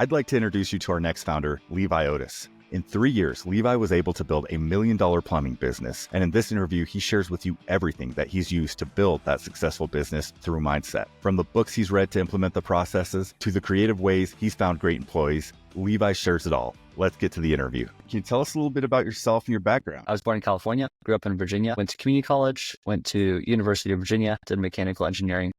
I'd like to introduce you to our next founder, Levi Otis. In 3 years, Levi was able to build $1 million plumbing business. And in this interview, he shares with you everything that he's used to build that successful business through mindset. From the books he's read to implement the processes, to the creative ways he's found great employees, Levi shares it all. Let's get to the interview. Can you tell us a little bit about yourself and your background? I was born in California, grew up in Virginia, went to community college, went to University of Virginia, did mechanical engineering.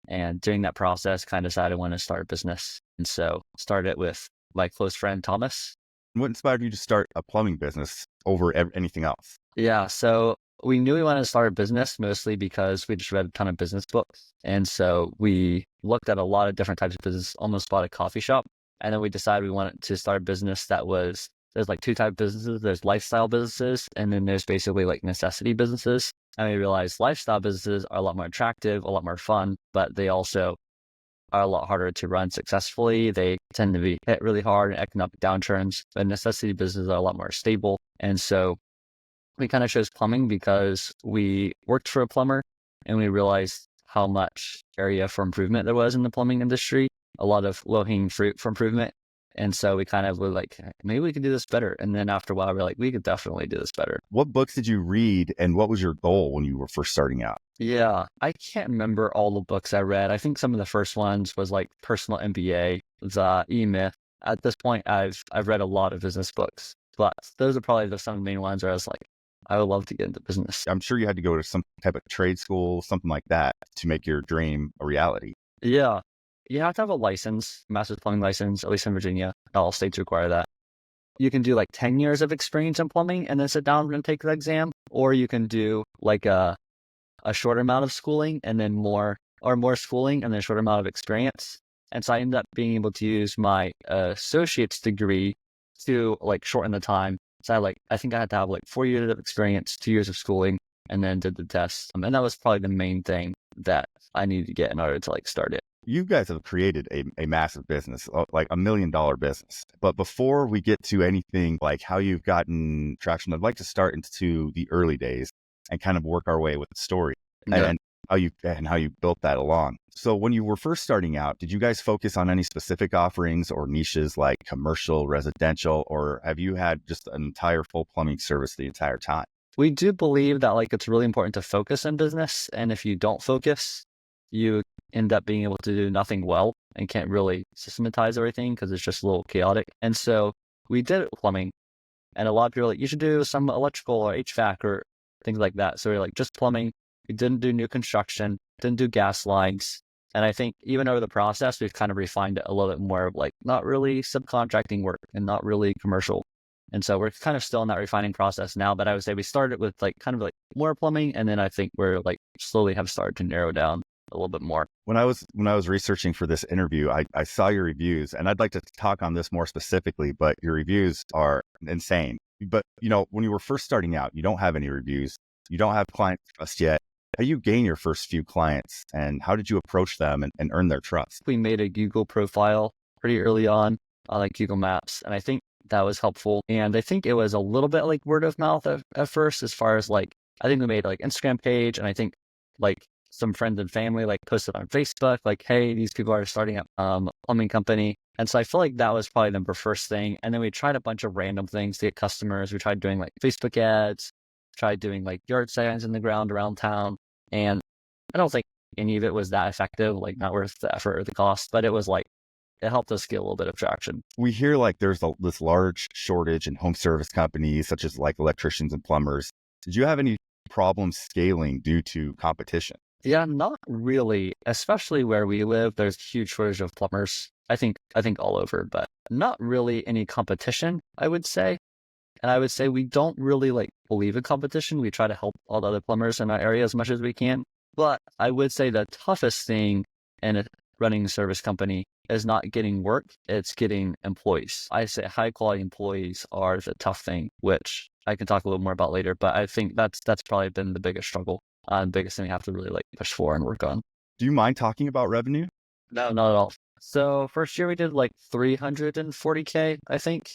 And during that process, kind of decided I want to start a business. And so started with my close friend, Thomas. What inspired you to start a plumbing business over anything else? Yeah, so we knew we wanted to start a business mostly because we just read a ton of business books. And so we looked at a lot of different types of business, almost bought a coffee shop. And then we decided we wanted to start a business there's like two types of businesses. There's lifestyle businesses, and then there's basically like necessity businesses. And we realized lifestyle businesses are a lot more attractive, a lot more fun, but they also are a lot harder to run successfully. They tend to be hit really hard in economic downturns, but necessity businesses are a lot more stable. And so we kind of chose plumbing because we worked for a plumber and we realized how much area for improvement there was in the plumbing industry, a lot of low-hanging fruit for improvement. And so we kind of were like, maybe we could do this better. And then after a while, we're like, we could definitely do this better. What books did you read and what was your goal when you were first starting out? Yeah, I can't remember all the books I read. I think some of the first ones was like Personal MBA, the E-Myth. At this point, I've read a lot of business books, but those are probably some of the main ones where I was like, I would love to get into business. I'm sure you had to go to some type of trade school, something like that, to make your dream a reality. Yeah. You have to have a license, master's plumbing license, at least in Virginia. Not all states require that. You can do like 10 years of experience in plumbing and then sit down and take the exam, or you can do like a short amount of schooling and then more schooling and then a short amount of experience. And so I ended up being able to use my associate's degree to like shorten the time. So I think I had to have like 4 years of experience, 2 years of schooling, and then did the test. And that was probably the main thing that I needed to get in order to like start it. You guys have created a massive business, like $1 million business. But before we get to anything like how you've gotten traction, I'd like to start into the early days and kind of work our way with the story and how you built that along. So when you were first starting out, did you guys focus on any specific offerings or niches like commercial, residential, or have you had just an entire full plumbing service the entire time? We do believe that like it's really important to focus in business. And if you don't focus, you end up being able to do nothing well and can't really systematize everything because it's just a little chaotic. And so we did plumbing, and a lot of people are like, you should do some electrical or HVAC or things like that. So we're like, just plumbing. We didn't do new construction, didn't do gas lines. And I think even over the process, we've kind of refined it a little bit more of like not really subcontracting work and not really commercial. And so we're kind of still in that refining process now, but I would say we started with like kind of like more plumbing. And then I think we're like slowly have started to narrow down a little bit more. When I was researching for this interview, I saw your reviews, and I'd like to talk on this more specifically, but your reviews are insane. But when you were first starting out, you don't have any reviews, you don't have client trust yet. How do you gain your first few clients, and how did you approach them and earn their trust? We made a Google profile pretty early on like Google Maps, and I think that was helpful. And I think it was a little bit like word of mouth at first, as far as like, I think we made like Instagram page, and I think like some friends and family like posted on Facebook, like, hey, these people are starting up a plumbing company. And so I feel like that was probably the first thing. And then we tried a bunch of random things to get customers. We tried doing like Facebook ads, tried doing like yard signs in the ground around town. And I don't think any of it was that effective, like not worth the effort or the cost, but it was like, it helped us get a little bit of traction. We hear like there's this large shortage in home service companies, such as like electricians and plumbers. Did you have any problems scaling due to competition? Yeah, not really, especially where we live. There's a huge shortage of plumbers. I think all over, but not really any competition, I would say. And I would say we don't really like believe in competition. We try to help all the other plumbers in our area as much as we can. But I would say the toughest thing in running a service company is not getting work, it's getting employees. I say high quality employees are the tough thing, which I can talk a little more about later, but I think that's probably been the biggest struggle. The biggest thing we have to really like push for and work on. Do you mind talking about revenue? No, not at all. So first year we did like 340K, I think.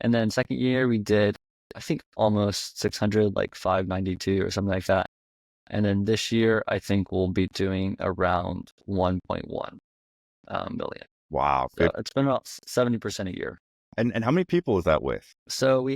And then second year we did, I think almost 600, like 592 or something like that. And then this year, I think we'll be doing around 1.1 million. Wow, So good. it's been about 70% a year. And how many people is that with? So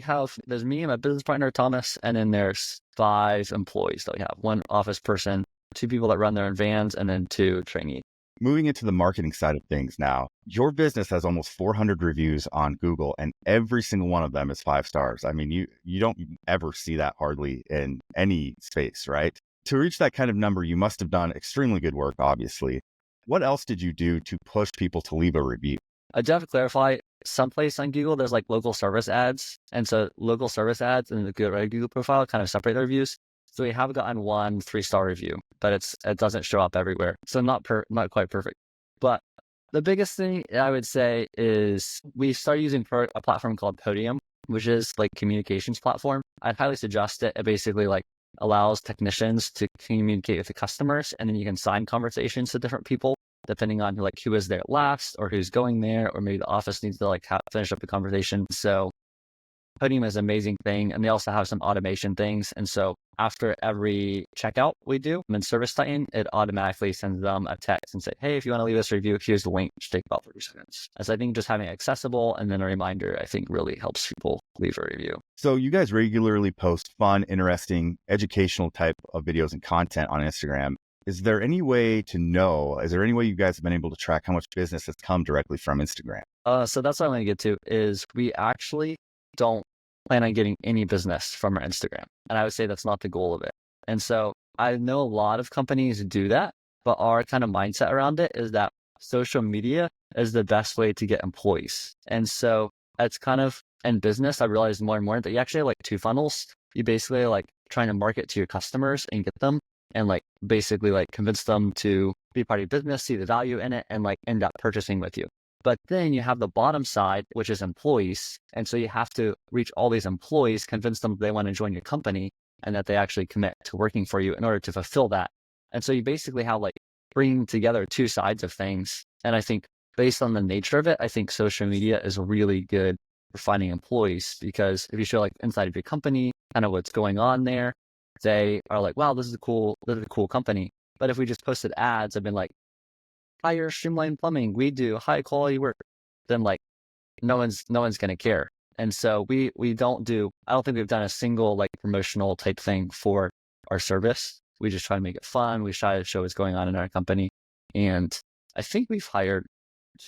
there's me and my business partner, Thomas, and then there's 5 employees that we have. One office person, 2 people that run their own vans, and then 2 trainees. Moving into the marketing side of things now, your business has almost 400 reviews on Google, and every single one of them is 5 stars. I mean, you don't ever see that hardly in any space, right? To reach that kind of number, you must have done extremely good work, obviously. What else did you do to push people to leave a review? I do have to clarify, someplace on Google, there's like local service ads. And so local service ads and the Google profile kind of separate the reviews. So we have gotten 1 3-star review, but it doesn't show up everywhere. So not quite perfect. But the biggest thing I would say is we started using a platform called Podium, which is like communications platform. I'd highly suggest it. It basically like allows technicians to communicate with the customers, and then you can sign conversations to different people depending on like who was there last or who's going there, or maybe the office needs to like finish up the conversation. So Podium is an amazing thing. And they also have some automation things. And so after every checkout we do in Service Titan, it automatically sends them a text and say, hey, if you want to leave us a review, here's the link, which take about 30 seconds. As I think just having it accessible and then a reminder, I think really helps people leave a review. So you guys regularly post fun, interesting, educational type of videos and content on Instagram. Is there any way you guys have been able to track how much business has come directly from Instagram? So that's what I want to get to is we actually don't plan on getting any business from our Instagram. And I would say that's not the goal of it. And so I know a lot of companies do that, but our kind of mindset around it is that social media is the best way to get employees. And so it's kind of in business, I realized more and more that you actually have like 2 funnels. You basically like trying to market to your customers and get them and like basically like convince them to be part of your business, see the value in it, and like end up purchasing with you. But then you have the bottom side, which is employees. And so you have to reach all these employees, convince them they want to join your company and that they actually commit to working for you in order to fulfill that. And so you basically have like bringing together 2 sides of things. And I think based on the nature of it, I think social media is really good for finding employees, because if you show like inside of your company, kind of what's going on there, they are like, wow, this is a cool company. But if we just posted ads, I've been like, hire Streamline Plumbing, we do high quality work, then like no one's going to care. And so I don't think we've done a single like promotional type thing for our service. We just try to make it fun. We try to show what's going on in our company. And I think we've hired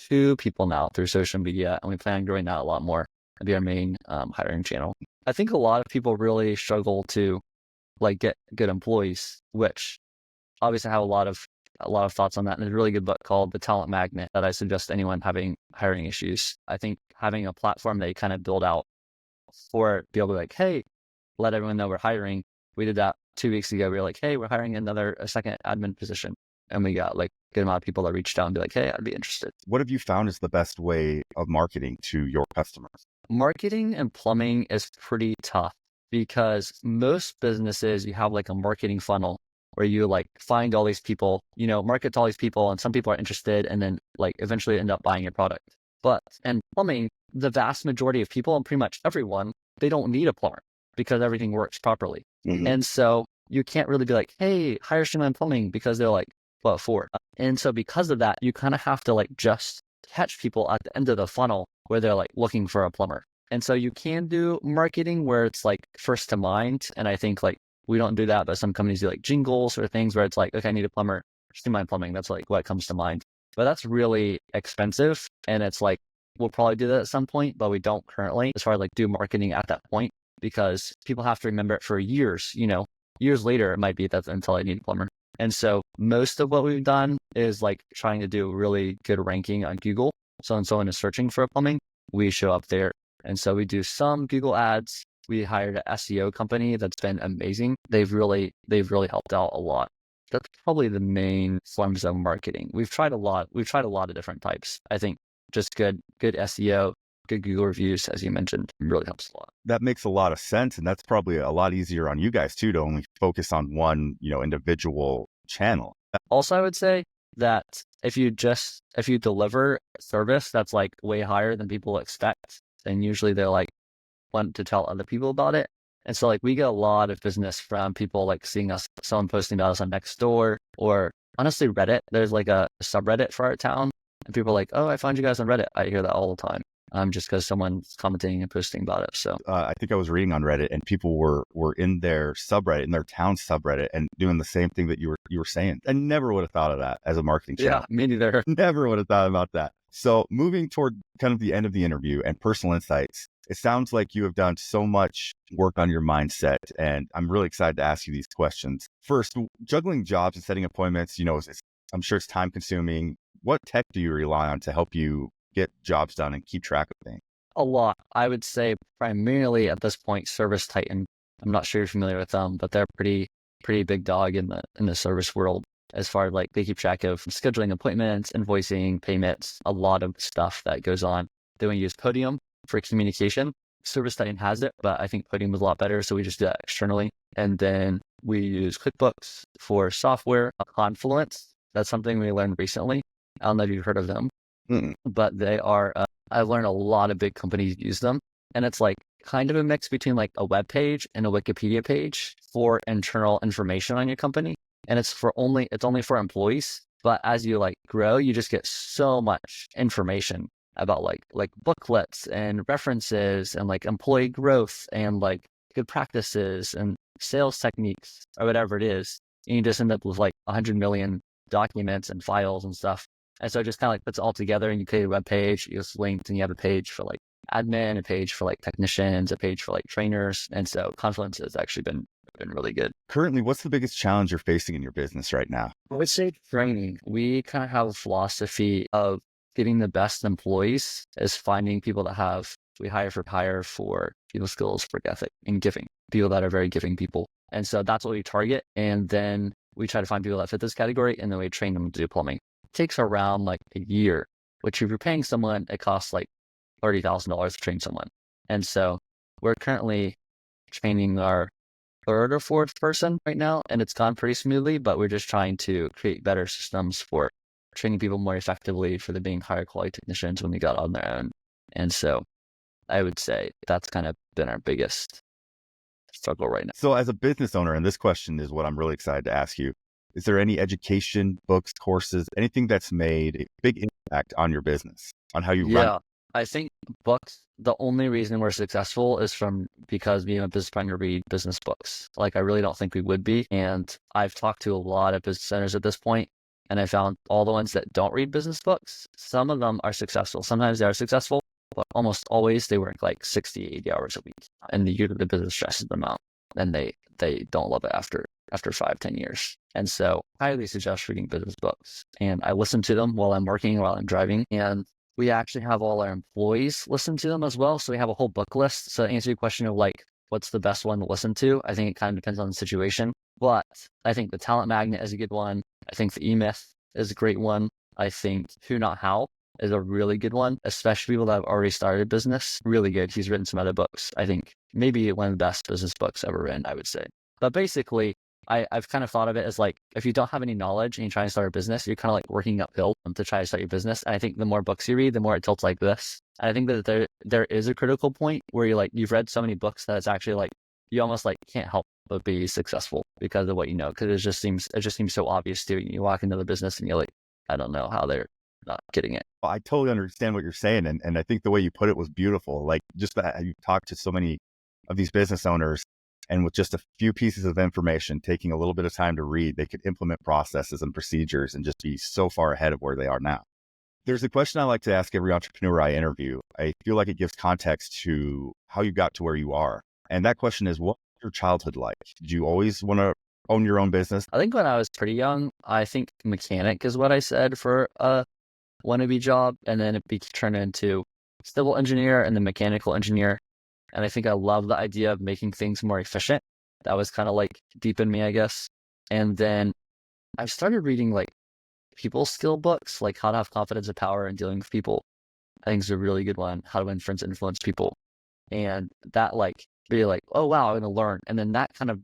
2 people now through social media, and we plan on growing that a lot more. It'll be our main hiring channel. I think a lot of people really struggle to like get good employees, which obviously I have a lot of thoughts on that. And there's a really good book called The Talent Magnet that I suggest anyone having hiring issues. I think having a platform that you kind of build out for be able to like, hey, let everyone know we're hiring. We did that 2 weeks ago. We were like, hey, we're hiring a second admin position. And we got like a good amount of people that reached out and be like, hey, I'd be interested. What have you found is the best way of marketing to your customers? Marketing and plumbing is pretty tough because most businesses, you have like a marketing funnel where you like find all these people, market to all these people, and some people are interested and then like eventually end up buying your product. But in plumbing, the vast majority of people, and pretty much everyone, they don't need a plumber because everything works properly. Mm-hmm. And so you can't really be like, hey, hire Streamline Plumbing, because they're like, what for? And so because of that, you kind of have to like just catch people at the end of the funnel where they're like looking for a plumber. And so you can do marketing where it's like first to mind. And I think like we don't do that, but some companies do like jingles or things where it's like, okay, I need a plumber, Streamline Plumbing. That's like what comes to mind. But that's really expensive. And it's like, we'll probably do that at some point, but we don't currently as far as like do marketing at that point, because people have to remember it for years, years later, it might be that's until I need a plumber. And so most of what we've done is like trying to do really good ranking on Google. So when someone is searching for plumbing, we show up there. And so we do some Google ads. We hired an SEO company that's been amazing. They've really helped out a lot. That's probably the main forms of marketing. We've tried a lot of different types. I think just good SEO, good Google reviews, as you mentioned, really helps a lot. That makes a lot of sense. And that's probably a lot easier on you guys too, to only focus on one, individual channel. Also, I would say that if you deliver service that's like way higher than people expect, then usually they're like want to tell other people about it. And so like we get a lot of business from people like seeing us, someone posting about us on Nextdoor, or honestly Reddit. There's like a subreddit for our town And people are like, oh, I found you guys on Reddit. I hear that all the time. Just because someone's commenting and posting about it. So I think I was reading on Reddit, and people were in their subreddit, in their town subreddit, and doing the same thing that you were saying. I never would have thought of that as a marketing channel. yeah, me neither. Never would have thought about that. So moving toward kind of the end of the interview and personal insights, it sounds like you have done so much work on your mindset, and I'm really excited to ask you these questions. First, juggling jobs and setting appointments, I'm sure it's time consuming. What tech do you rely on to help you get jobs done and keep track of things? A lot. I would say primarily at this point, Service Titan. I'm not sure you're familiar with them, but they're pretty big dog in the service world as far as like they keep track of scheduling appointments, invoicing, payments, a lot of stuff that goes on. Then we use Podium for communication. Service Titan has it, but I think Podium is a lot better, so we just do that externally. And then we use QuickBooks for software. Confluence, that's something we learned recently. I don't know if you've heard of them, but they are, I've learned a lot of big companies use them. And it's like kind of a mix between like a web page and a Wikipedia page for internal information on your company. And it's only for employees. But as you like grow, you just get so much information about like booklets and references and like employee growth and like good practices and sales techniques or whatever it is. And you just end up with like 100 million documents and files and stuff. And so it just kind of like puts it all together, and you create a web page, you just linked, and you have a page for like admin, a page for like technicians, a page for like trainers. And so Confluence has actually been really good. Currently, what's the biggest challenge you're facing in your business right now? I would say training. We kind of have a philosophy of getting the best employees is finding people we hire for people skills, work ethic, and giving, people that are very giving people. And so that's what we target. And then we try to find people that fit this category, and then we train them to do plumbing. It takes around like a year, which if you're paying someone, it costs like $30,000 to train someone. And so we're currently training our third or fourth person right now, and it's gone pretty smoothly, but we're just trying to create better systems for training people more effectively for them being higher quality technicians when they got on their own. And so I would say that's kind of been our biggest struggle right now. So as a business owner, and this question is what I'm really excited to ask you, is there any education, books, courses, anything that's made a big impact on your business, on how you run? Yeah, I think books, the only reason we're successful is because being a business partner read business books. Like I really don't think we would be. And I've talked to a lot of business owners at this point, and I found all the ones that don't read business books, some of them are successful. Sometimes they are successful, but almost always they work like 60, 80 hours a week. And the business stresses them out, and they don't love it after 5-10 years. And so I highly suggest reading business books. And I listen to them while I'm working, while I'm driving. And we actually have all our employees listen to them as well. So we have a whole book list. So to answer your question of like, what's the best one to listen to? I think it kind of depends on the situation. But I think the Talent Magnet is a good one. I think the E-Myth is a great one. I think Who Not How is a really good one, especially people that have already started a business. Really good. He's written some other books. I think maybe one of the best business books ever written, I would say. But basically, I've kind of thought of it as like, if you don't have any knowledge and you're trying to start a business, you're kind of like working uphill to try to start your business. And I think the more books you read, the more it tilts like this. And I think that there is a critical point where you've read so many books that it's actually like, you almost like can't help but be successful because of what you know. Because it just seems so obvious to you. You walk into the business and you're like, I don't know how they're not getting it. Well, I totally understand what you're saying. And I think the way you put it was beautiful. Like just that you talked to so many of these business owners, and with just a few pieces of information, taking a little bit of time to read, they could implement processes and procedures and just be so far ahead of where they are now. There's a question I like to ask every entrepreneur I interview. I feel like it gives context to how you got to where you are. And that question is, what was your childhood like? Did you always want to own your own business? I think when I was pretty young, I think mechanic is what I said for a wannabe job. And then it turned into civil engineer and then mechanical engineer. And I think I love the idea of making things more efficient. That was kind of like deep in me, I guess. And then I started reading like people skill books, like How to Have Confidence and Power in Dealing with People. I think is a really good one. How to Influence People. And that like, be like, oh, wow, I'm going to learn. And then that kind of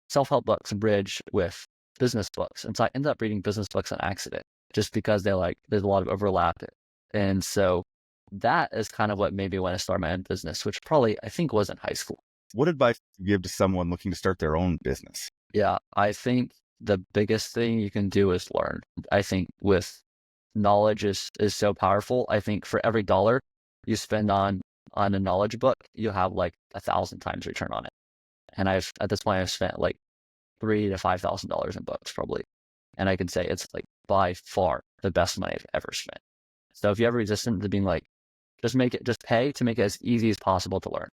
self-help books bridge with business books. And so I ended up reading business books on accident just because there's a lot of overlap. And so that is kind of what made me want to start my own business, which probably I think was in high school. What advice do you give to someone looking to start their own business? Yeah, I think the biggest thing you can do is learn. I think with knowledge is so powerful. I think for every dollar you spend on a knowledge book, you have like 1,000 times return on it. And at this point I've spent like $3,000 to $5,000 in books probably. And I can say it's like by far the best money I've ever spent. So if you're ever resistant to being like, just pay to make it as easy as possible to learn.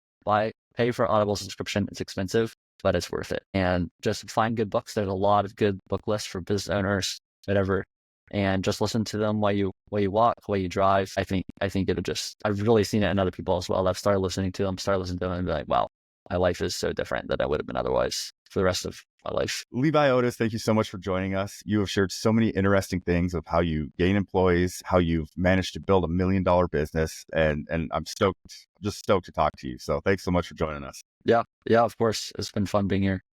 Pay for Audible subscription. It's expensive, but it's worth it. And just find good books. There's a lot of good book lists for business owners, whatever. And just listen to them while you walk, while you drive. I think I've really seen it in other people as well. I've started listening to them and be like, wow, my life is so different than I would have been otherwise for the rest of my life. Levi Otis, thank you so much for joining us. You have shared so many interesting things of how you gain employees, how you've managed to build $1 million business, and I'm just stoked to talk to you. So thanks so much for joining us. Yeah, of course. It's been fun being here.